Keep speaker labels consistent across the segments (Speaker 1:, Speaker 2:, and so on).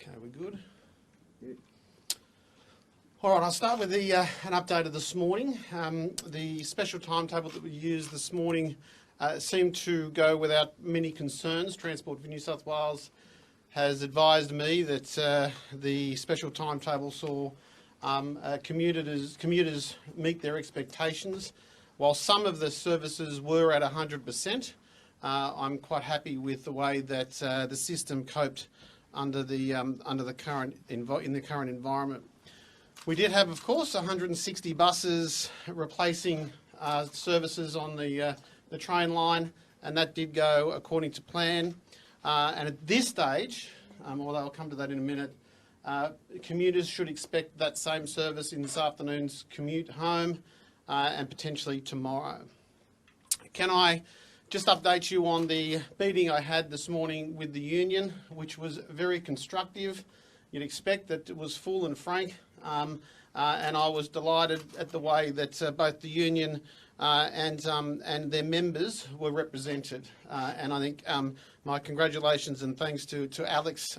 Speaker 1: Okay, we're good. All right, I'll start with an update of this morning. The special timetable that we used this morning seemed to go without many concerns. Transport for New South Wales has advised me that the special timetable saw commuters meet their expectations. While some of the services were at 100%, I'm quite happy with the way that the system coped under the current environment. We did have, of course, 160 buses replacing services on the train line, and that did go according to plan. And at this stage, although I'll come to that in a minute, commuters should expect that same service in this afternoon's commute home and potentially tomorrow. Can I just update you on the meeting I had this morning with the union, which was very constructive. You'd expect that it was full and frank, and I was delighted at the way that both the union and their members were represented. And I think my congratulations and thanks to Alex,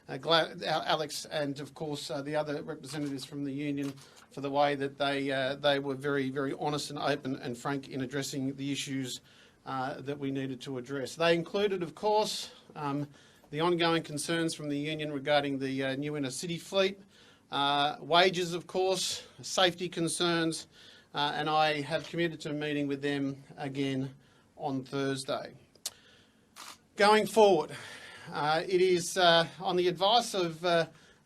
Speaker 1: Alex and of course the other representatives from the union for the way that they were very, very honest and open and frank in addressing the issues that we needed to address. They included, of course, the ongoing concerns from the union regarding the new inner city fleet, wages, of course, safety concerns, and I have committed to a meeting with them again on Thursday. Going forward, it is on the advice of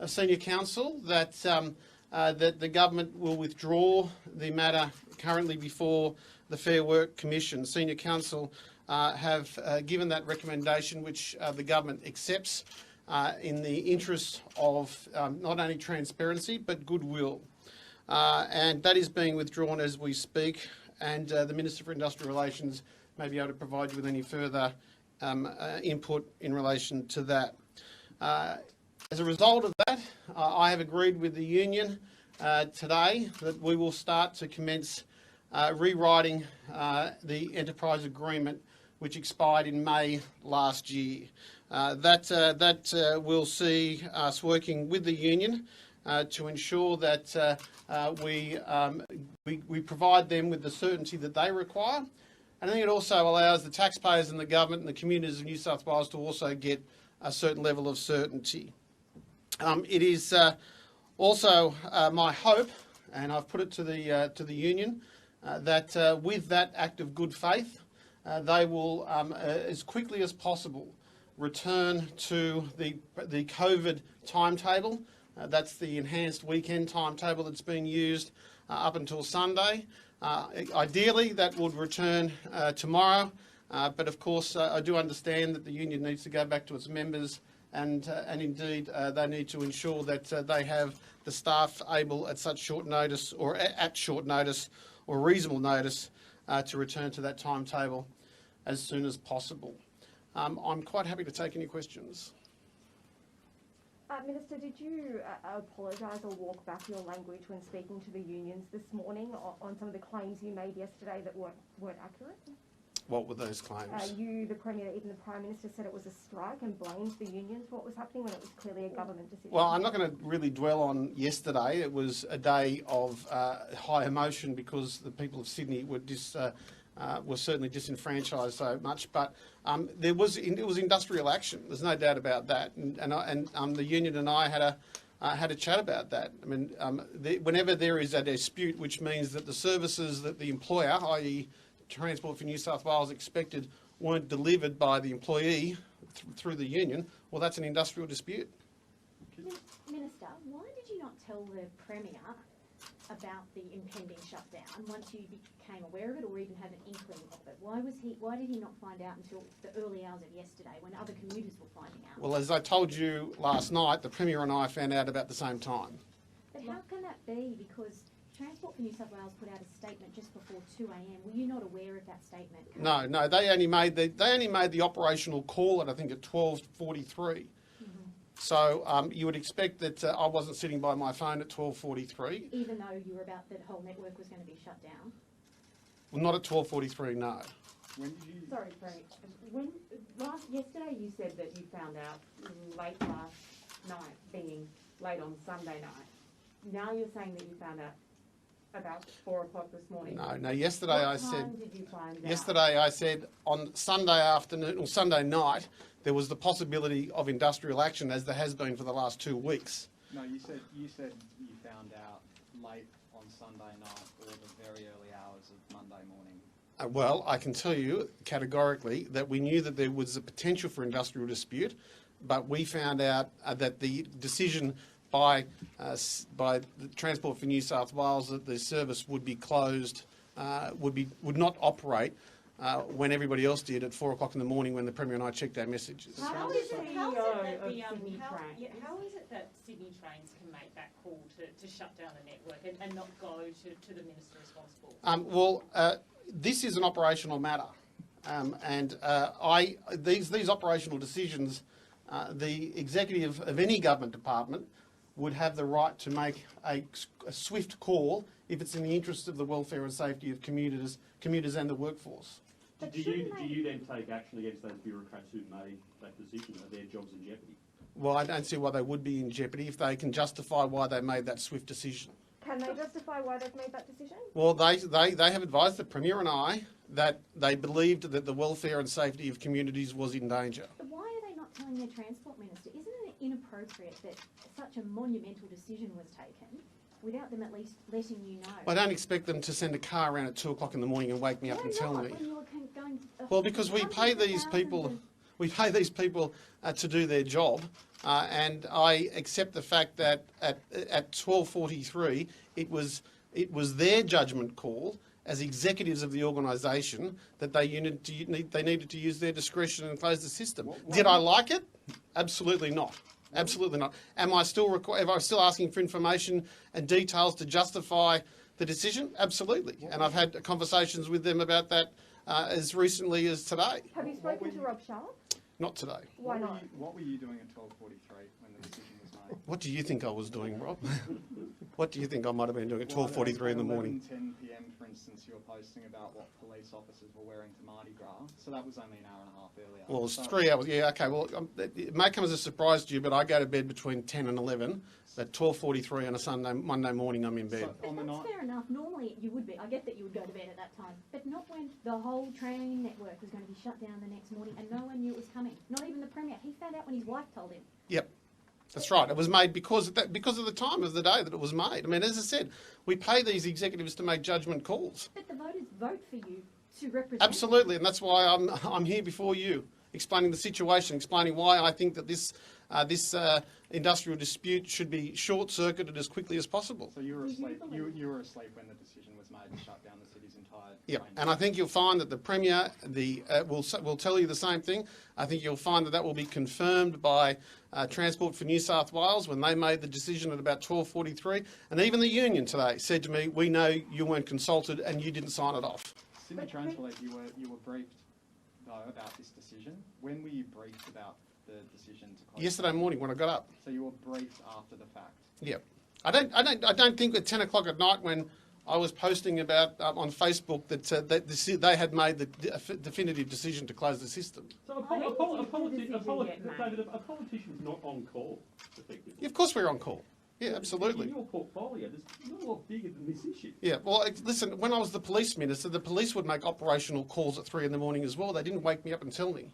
Speaker 1: Senior Counsel that the government will withdraw the matter currently before the Fair Work Commission. Senior Counsel have given that recommendation, which the government accepts in the interest of not only transparency but goodwill. And that is being withdrawn as we speak, and the Minister for Industrial Relations may be able to provide you with any further input in relation to that. As a result of that, I have agreed with the union today that we will start to commence rewriting the enterprise agreement which expired in May last year. That will see us working with the union to ensure that we provide them with the certainty that they require. And I think it also allows the taxpayers and the government and the communities of New South Wales to also get a certain level of certainty. It is also my hope, and I've put it to the union, that with that act of good faith, they will, as quickly as possible, return to the COVID timetable. That's the enhanced weekend timetable that's being used up until Sunday. Ideally, that would return tomorrow, but of course, I do understand that the union needs to go back to its members, and indeed they need to ensure that they have the staff able at such short notice, or at short notice, or reasonable notice, to return to that timetable as soon as possible. I'm quite happy to take any questions.
Speaker 2: Minister, did you apologise or walk back your language when speaking to the unions this morning on some of the claims you made yesterday that weren't accurate?
Speaker 1: What were those claims?
Speaker 2: You, the Premier, even the Prime Minister said it was a strike and blamed the unions for what was happening when it was clearly a government decision.
Speaker 1: Well, I'm not going to really dwell on yesterday. It was a day of high emotion because the people of Sydney were certainly disenfranchised so much, but it was industrial action. There's no doubt about that, and the union and I had a chat about that. I mean, whenever there is a dispute, which means that the services that the employer, i.e. Transport for New South Wales, expected weren't delivered by the employee through the union, well, that's an industrial dispute.
Speaker 3: Minister, why did you not tell the Premier about the impending shutdown once you became aware of it, or even had an inkling of it? Why did he not find out until the early hours of yesterday when other commuters were finding out?
Speaker 1: Well, as I told you last night, the Premier and I found out about the same time.
Speaker 3: But how can that be? Because Transport for New South Wales put out a statement just before 2 a.m. Were you not aware of that statement?
Speaker 1: No, they only made the operational call at 12:43. So you would expect that I wasn't sitting by my phone at 12:43.
Speaker 3: Even though you were about the whole network was going to be shut down?
Speaker 1: Well, not at 12:43, no.
Speaker 4: When did you...
Speaker 5: Sorry, yesterday you said that you found out late last
Speaker 4: night being late on Sunday night. Now you're saying that you found out about 4 o'clock this morning.
Speaker 1: No, yesterday
Speaker 4: What time did you find out?
Speaker 1: Yesterday I said on Sunday afternoon or Sunday night there was the possibility of industrial action, as there has been for the last 2 weeks.
Speaker 5: No, you said you found out late on Sunday night or the very early hours of Monday morning.
Speaker 1: Well, I can tell you categorically that we knew that there was a potential for industrial dispute, but we found out that the decision by the Transport for New South Wales that the service would be closed, would not operate when everybody else did at 4 o'clock in the morning when the Premier and I checked our messages.
Speaker 4: How is it that
Speaker 6: Sydney Trains can make that call to shut down the network and not go to the minister responsible?
Speaker 1: This is an operational matter, these operational decisions, the executive of any government department would have the right to make a swift call if it's in the interest of the welfare and safety of commuters and the workforce.
Speaker 7: Do you then take action against those bureaucrats who made that decision? Are their jobs in jeopardy?
Speaker 1: Well, I don't see why they would be in jeopardy if they can justify why they made that swift decision.
Speaker 2: Can they justify why they've made that decision?
Speaker 1: Well, they have advised the Premier and I that they believed that the welfare and safety of communities was in danger.
Speaker 3: But why are they not telling their Transport Minister? Isn't it inappropriate that such a monumental decision was taken without them at least letting you know?
Speaker 1: I don't expect them to send a car around at 2 o'clock in the morning and wake me up and tell me.
Speaker 3: When you're going
Speaker 1: Well, because we pay these people, to do their job, and I accept the fact that at 12:43 it was their judgment call as executives of the organisation that they needed to use their discretion and close the system. Did I like it? Absolutely not. Absolutely not. Am I still asking for information and details to justify the decision? Absolutely. And I've had conversations with them about that as recently as today.
Speaker 2: Have you spoken to Rob Sharp?
Speaker 1: Not today.
Speaker 2: Why not?
Speaker 5: What were you doing at 12:43 when the decision was made?
Speaker 1: What do you think I was doing, Rob? What do you think I might have been doing at 12:43 in the morning?
Speaker 5: 10 p.m, for instance, you were posting about what police officers were wearing to Mardi Gras, so that was only an hour and a half earlier.
Speaker 1: Well, it's 3 hours. Yeah, okay. Well, it may come as a surprise to you, but I go to bed between 10 and 11. At 12:43 on a Monday morning, I'm in bed.
Speaker 3: But that's fair enough. Normally you would be. I get that you would go to bed at that time, but not when the whole train network was going to be shut down the next morning and no one knew it was coming. Not even the Premier. He found out when his wife told him.
Speaker 1: Yep. That's right. It was made because of the time of the day that it was made. I mean, as I said, we pay these executives to make judgment calls.
Speaker 3: But the voters vote for you to represent.
Speaker 1: Absolutely, and that's why I'm here before you, explaining the situation, explaining why I think that this industrial dispute should be short-circuited as quickly as possible.
Speaker 5: So you were asleep. You were asleep when the decision was made to shut down the city's entire.
Speaker 1: Yeah, and I think you'll find that the Premier will tell you the same thing. I think you'll find that will be confirmed by Transport for New South Wales when they made the decision at about 12:43, and even the union today said to me, "We know you weren't consulted and you didn't sign it off."
Speaker 5: Sydney Transport, you were briefed though about this decision. When were you briefed about the decision to close?
Speaker 1: Yesterday morning when I got up.
Speaker 5: So you were briefed after the fact.
Speaker 1: Yeah, I don't think at 10 o'clock at night when I was posting about on Facebook that they had made the definitive decision to close the system.
Speaker 7: So a politician's not on call, effectively.
Speaker 1: Yeah, of course we're on call. Yeah, absolutely.
Speaker 7: In your portfolio, there's not a lot bigger than this issue.
Speaker 1: Yeah, well, listen, when I was the police minister, the police would make operational calls at 3 in the morning as well. They didn't wake me up and tell me.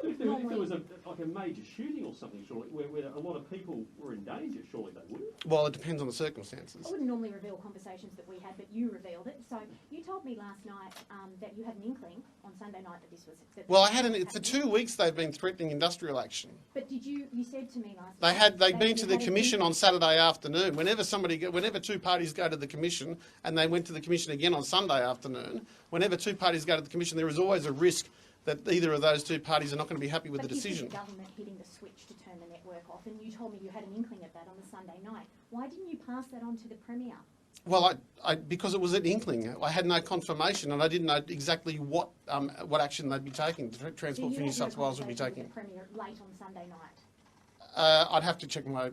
Speaker 7: If there was a major shooting or something, surely, where a lot of people were in danger, surely they wouldn't.
Speaker 1: Well, it depends on the circumstances.
Speaker 3: I wouldn't normally reveal conversations that we had, but you revealed it. So you told me last night that you had an inkling on Sunday night that this was.
Speaker 1: Well, for 2 weeks they've been threatening industrial action.
Speaker 3: But you said to me last night.
Speaker 1: They'd been to the commission on Saturday afternoon. Whenever two parties go to the commission, and they went to the commission again on Sunday afternoon, whenever two parties go to the commission, there is always a risk that either of those two parties are not going to be happy with the decision.
Speaker 3: But you said the government hitting the switch to turn the network off, and you told me you had an inkling of that on the Sunday night. Why didn't you pass that on to the Premier?
Speaker 1: Well, because it was an inkling. I had no confirmation, and I didn't know exactly what action they'd be taking. Transport for New South Wales would be taking.
Speaker 3: With the Premier late on Sunday night.
Speaker 1: I'd have to check my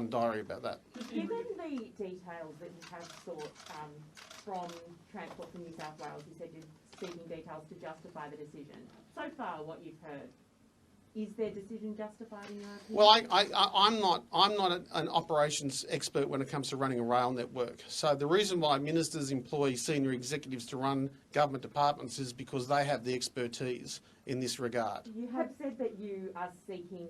Speaker 1: diary about that.
Speaker 4: Given the details that you have sought from Transport for New South Wales, you said you're seeking details to justify the decision. So far, what you've heard, Is their decision justified in your opinion?
Speaker 1: Well, I'm not an operations expert when it comes to running a rail network. So the reason why ministers employ senior executives to run government departments is because they have the expertise in this regard.
Speaker 4: You have said that you are seeking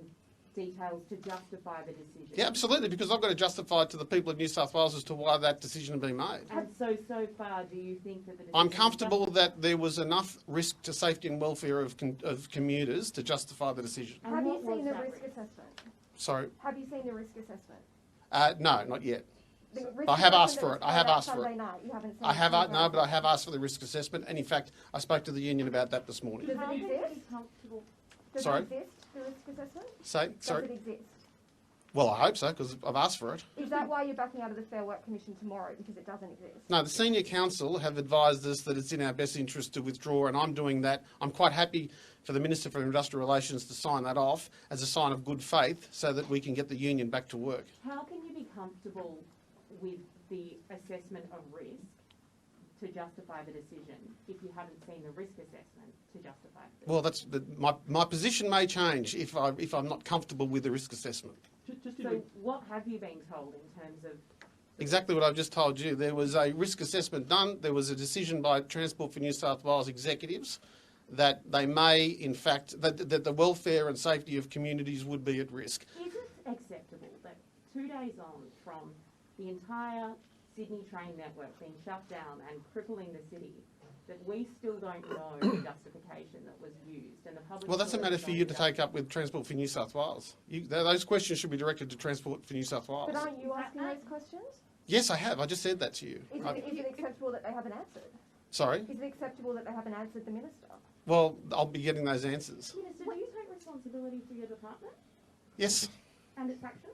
Speaker 4: details to justify the decision.
Speaker 1: Yeah, absolutely, because I've got to justify it to the people of New South Wales as to why that decision has been made.
Speaker 4: And so far, do you think that the decision...
Speaker 1: I'm comfortable that there was enough risk to safety and welfare of commuters to justify the decision.
Speaker 4: And
Speaker 2: Have you
Speaker 4: what was
Speaker 2: seen the
Speaker 4: that
Speaker 2: risk assessment?
Speaker 1: Sorry?
Speaker 2: Have you seen the risk assessment?
Speaker 1: No, not yet.
Speaker 2: The risk
Speaker 1: I have asked
Speaker 2: assessment
Speaker 1: for it.
Speaker 2: that was
Speaker 1: I have
Speaker 2: carried out
Speaker 1: asked for it.
Speaker 2: Sunday night, you haven't seen
Speaker 1: I have,
Speaker 2: it
Speaker 1: no, but I have asked for the risk assessment, and in fact, I spoke to the union about that this morning.
Speaker 2: Does
Speaker 4: How
Speaker 2: it
Speaker 4: can you
Speaker 2: exist?
Speaker 4: be comfortable?
Speaker 2: Does
Speaker 1: Sorry?
Speaker 2: it exist, the risk assessment?
Speaker 1: Sorry?
Speaker 2: Does it exist?
Speaker 1: Well, I hope so, because I've asked for it.
Speaker 2: Is that why you're backing out of the Fair Work Commission tomorrow, because it doesn't exist?
Speaker 1: No, the senior council have advised us that it's in our best interest to withdraw, and I'm doing that. I'm quite happy for the Minister for Industrial Relations to sign that off as a sign of good faith so that we can get the union back to work.
Speaker 4: How can you be comfortable with the assessment of risk to justify the decision if you haven't seen the risk assessment to justify it?
Speaker 1: Well, that's my position may change if I'm not comfortable with the risk assessment.
Speaker 4: So what have you been told in terms of...
Speaker 1: Exactly what I've just told you. There was a risk assessment done. There was a decision by Transport for New South Wales executives that they may, in fact, that the welfare and safety of communities would be at risk.
Speaker 4: Is it acceptable that 2 days on from the entire Sydney train network being shut down and crippling the city, that we still don't know the justification that was used, and the public...
Speaker 1: Well, that's a matter for you to take up with Transport for New South Wales. Those questions should be directed to Transport for New South Wales.
Speaker 2: But aren't you asking those questions?
Speaker 1: Yes, I have. I just said that to you.
Speaker 2: Is it acceptable that they haven't answered?
Speaker 1: Sorry?
Speaker 2: Is it acceptable that they haven't answered the Minister?
Speaker 1: Well, I'll be getting those answers.
Speaker 4: Minister, do you take responsibility for your department
Speaker 1: Yes.
Speaker 4: and its actions?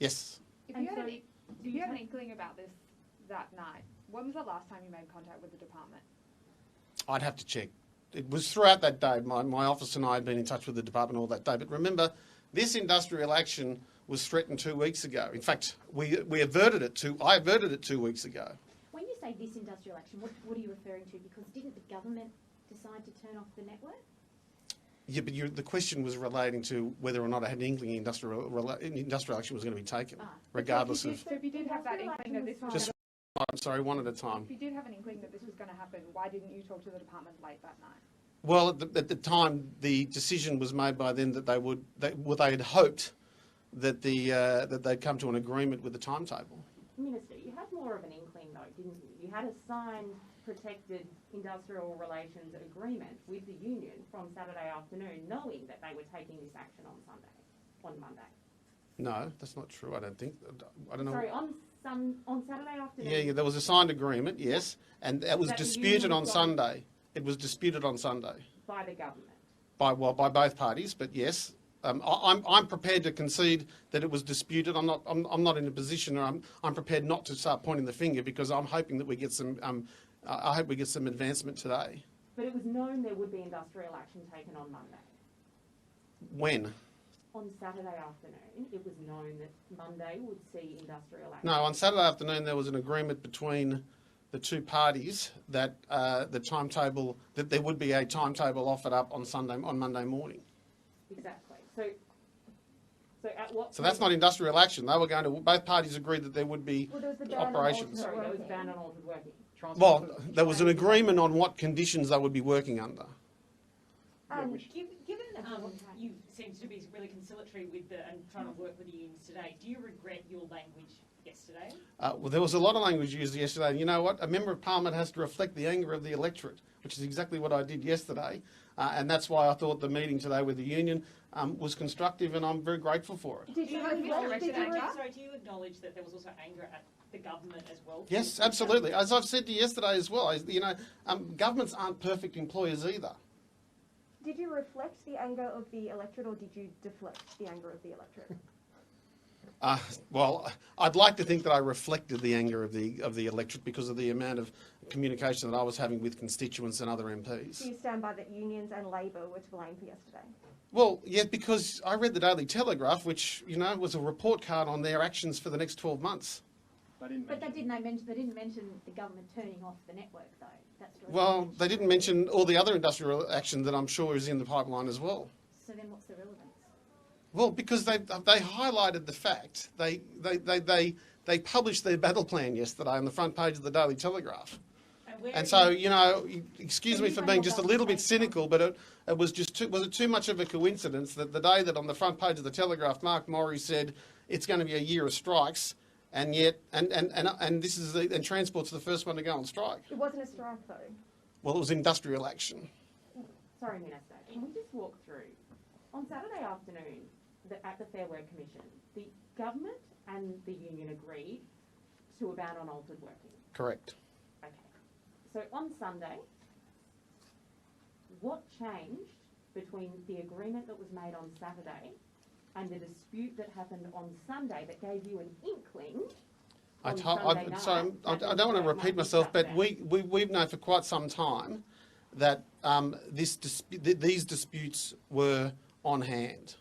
Speaker 1: Yes.
Speaker 8: If
Speaker 4: And
Speaker 8: you, had,
Speaker 4: so
Speaker 8: an,
Speaker 4: do
Speaker 8: if you had an
Speaker 4: take-
Speaker 8: inkling about this that night, when was the last time you made contact with the department?
Speaker 1: I'd have to check. It was throughout that day. My office and I had been in touch with the department all that day. But remember, this industrial action was threatened 2 weeks ago. In fact, I averted it 2 weeks ago.
Speaker 3: When you say this industrial action, what are you referring to? Because didn't the government decide to turn off the network?
Speaker 1: Yeah, but the question was relating to whether or not I had an inkling industrial action was going to be taken, regardless of...
Speaker 8: So if you did have that inkling that this was
Speaker 1: Just, I'm sorry, one at a time.
Speaker 8: if you did have an inkling that this was going to happen, why didn't you talk to the department late that night?
Speaker 1: Well, at the time, the decision was made by them that they had hoped that that they'd come to an agreement with the timetable.
Speaker 4: Minister, you had more of an inkling though, didn't you? You had a signed protected industrial relations agreement with the union from Saturday afternoon, knowing that they were taking this action on Monday.
Speaker 1: No, that's not true. I don't think. I don't know.
Speaker 4: Sorry, on Saturday afternoon.
Speaker 1: Yeah, there was a signed agreement, yes, and that was
Speaker 4: That the
Speaker 1: disputed
Speaker 4: union
Speaker 1: on
Speaker 4: signed.
Speaker 1: Sunday. It was disputed on Sunday
Speaker 4: By the government.
Speaker 1: by both parties, but yes. I'm prepared to concede that it was disputed. I'm not in a position, or I'm prepared not to start pointing the finger because I'm hoping that we get some. I hope we get some advancement today.
Speaker 4: But it was known there would be industrial action taken on Monday.
Speaker 1: When?
Speaker 4: On Saturday afternoon, it was known that Monday would see industrial action.
Speaker 1: No, on Saturday afternoon there was an agreement between the two parties that that there would be a timetable offered up on Monday morning.
Speaker 4: Exactly. So at what?
Speaker 1: So that's not industrial action. They were going to. Both parties agreed that there would be
Speaker 2: Well, there was the ban on
Speaker 1: operations.
Speaker 2: alternate
Speaker 4: Sorry, there was
Speaker 2: working.
Speaker 4: ban on altered working.
Speaker 1: Well, there was an agreement on what conditions they would be working under.
Speaker 6: Given you seem to be really conciliatory with and trying to work with the unions today, do you regret your language yesterday?
Speaker 1: Well, there was a lot of language used yesterday. And you know what? A member of parliament has to reflect the anger of the electorate, which is exactly what I did yesterday. And that's why I thought the meeting today with the union was constructive, and I'm very grateful for it.
Speaker 2: Did you acknowledge
Speaker 6: Do you acknowledge that there was also anger at the government as well?
Speaker 1: Yes, absolutely. As I've said to you yesterday as well, governments aren't perfect employers either.
Speaker 2: Did you reflect the anger of the electorate, or did you deflect the anger of the electorate?
Speaker 1: Well, I'd like to think that I reflected the anger of the electorate because of the amount of communication that I was having with constituents and other MPs.
Speaker 2: Do you stand by that unions and Labor were to blame for yesterday?
Speaker 1: Well, yeah, because I read the Daily Telegraph, which, was a report card on their actions for the next 12 months.
Speaker 3: But they didn't mention the government turning off the network, though. That's what
Speaker 1: Well, they didn't mention all the other industrial action that I'm sure is in the pipeline as well.
Speaker 3: So then what's the relevance?
Speaker 1: Well, because they highlighted the fact they published their battle plan yesterday on the front page of the Daily Telegraph. And so, you know, excuse me for being just a little bit cynical, but it was just was it too much of a coincidence that the day that on the front page of the Telegraph, Mark Morris said it's going to be a year of strikes, and yet and this is and Transport's the first one to go on strike.
Speaker 2: It wasn't a strike though.
Speaker 1: Well, it was industrial action.
Speaker 4: Sorry, Minister, can we just walk through? On Saturday afternoon, at the Fair Work Commission, the government and the union agreed to a ban on altered working.
Speaker 1: Correct.
Speaker 4: Okay. So on Sunday, what changed between the agreement that was made on Saturday and the dispute that happened on Sunday that gave you an inkling?
Speaker 1: I don't want to repeat myself, but we've known for quite some time that these disputes were on hand.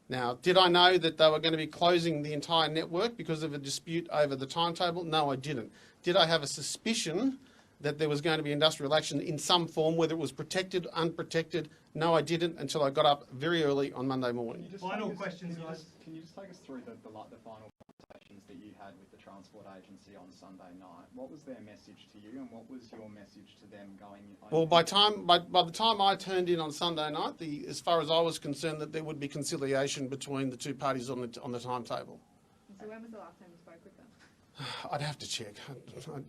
Speaker 1: Now, did I know that they were going to be closing the entire network because of a dispute over the timetable? No, I didn't. Did I have a suspicion that there was going to be industrial action in some form, whether it was protected, unprotected? No, I didn't until I got up very early on Monday morning.
Speaker 5: Final questions, guys. Can you just take us through the final conversations that you had with the Transport Agency on Sunday night? What was their message to you, and what was your message to them going home?
Speaker 1: Well, by the time I turned in on Sunday night, as far as I was concerned, that there would be conciliation between the two parties on the timetable.
Speaker 8: So when was the last time you spoke with them?
Speaker 1: I'd have to check.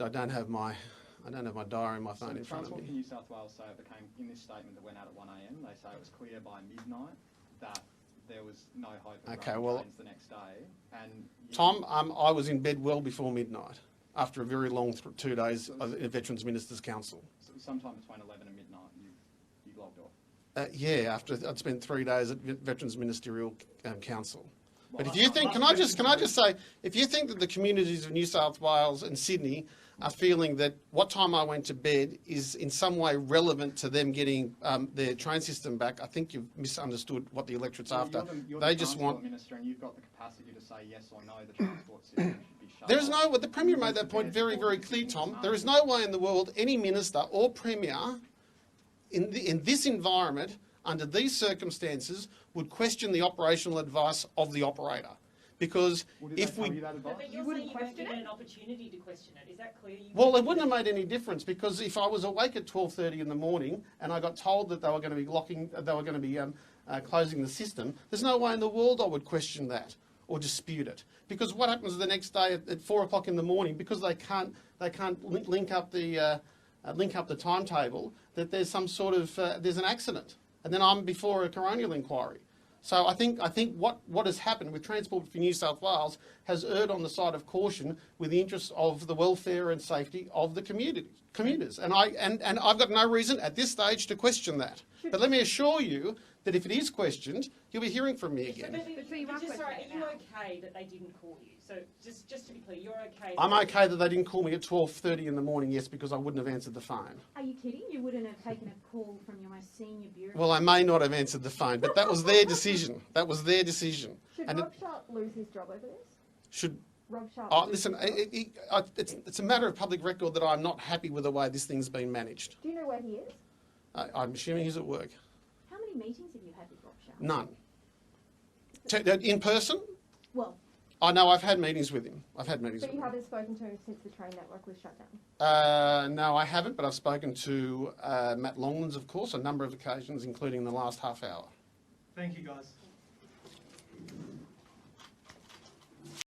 Speaker 1: I don't have my diary on my phone in front of
Speaker 5: Transport
Speaker 1: me.
Speaker 5: for New South Wales say it became, in this statement that went out at 1 a.m, they say it was clear by midnight that there was no hope of running trains the next day. And
Speaker 1: Tom, I was in bed well before midnight, after a very long 2 days in Veterans Ministers' Council.
Speaker 5: So sometime between 11 and midnight, you logged off?
Speaker 1: Yeah, after I'd spent 3 days at Veterans Ministerial Council.
Speaker 5: Well,
Speaker 1: But if you think, can I just say, if you think that the communities of New South Wales and Sydney are feeling that what time I went to bed is in some way relevant to them getting their train system back, I think you've misunderstood what the electorate's after.
Speaker 5: You're
Speaker 1: they
Speaker 5: the
Speaker 1: just want.
Speaker 5: Minister, and you've got the capacity to say yes or no. The transport system should be shut.
Speaker 1: There is no. The Premier made that point very, very clear, Tom. There is no way in the world any minister or Premier in this environment, under these circumstances, would question the operational advice of the operator. Because if we...
Speaker 6: But you're saying you weren't given an opportunity to question it. Is that clear?
Speaker 1: Well, it wouldn't have made any difference, because if I was awake at 12:30 in the morning and I got told that they were going to be closing the system, there's no way in the world I would question that or dispute it. Because what happens the next day at 4 o'clock in the morning, because they can't link up the timetable, that there's some sort of there's an accident, and then I'm before a coronial inquiry. So I think what has happened with Transport for New South Wales has erred on the side of caution with the interests of the welfare and safety of the commuters. And I've got no reason at this stage to question that. But let me assure you that if it is questioned, you'll be hearing from me again.
Speaker 6: Sorry, are you okay that they didn't call you? So just to be clear, you're okay?
Speaker 1: I'm okay that they didn't call me at 12:30 in the morning, yes, because I wouldn't have answered the phone.
Speaker 3: Are you kidding? You wouldn't have taken a call from your most senior bureau?
Speaker 1: Well, I may not have answered the phone, but that was their decision. That was their decision.
Speaker 2: Should Rob Sharp lose his job over this?
Speaker 1: Should
Speaker 2: Rob Sharp
Speaker 1: listen, it's a matter of public record that I'm not happy with the way this thing's been managed.
Speaker 2: Do you know where he is?
Speaker 1: I'm assuming he's at work.
Speaker 3: How many meetings have you had with Rob Sharp?
Speaker 1: None. In person?
Speaker 3: Well,
Speaker 1: I know I've had meetings with him. But
Speaker 2: you haven't spoken to him since the train network was shut down?
Speaker 1: No, I haven't, but I've spoken to Matt Longlands, of course, a number of occasions, including the last half hour.
Speaker 9: Thank you, guys.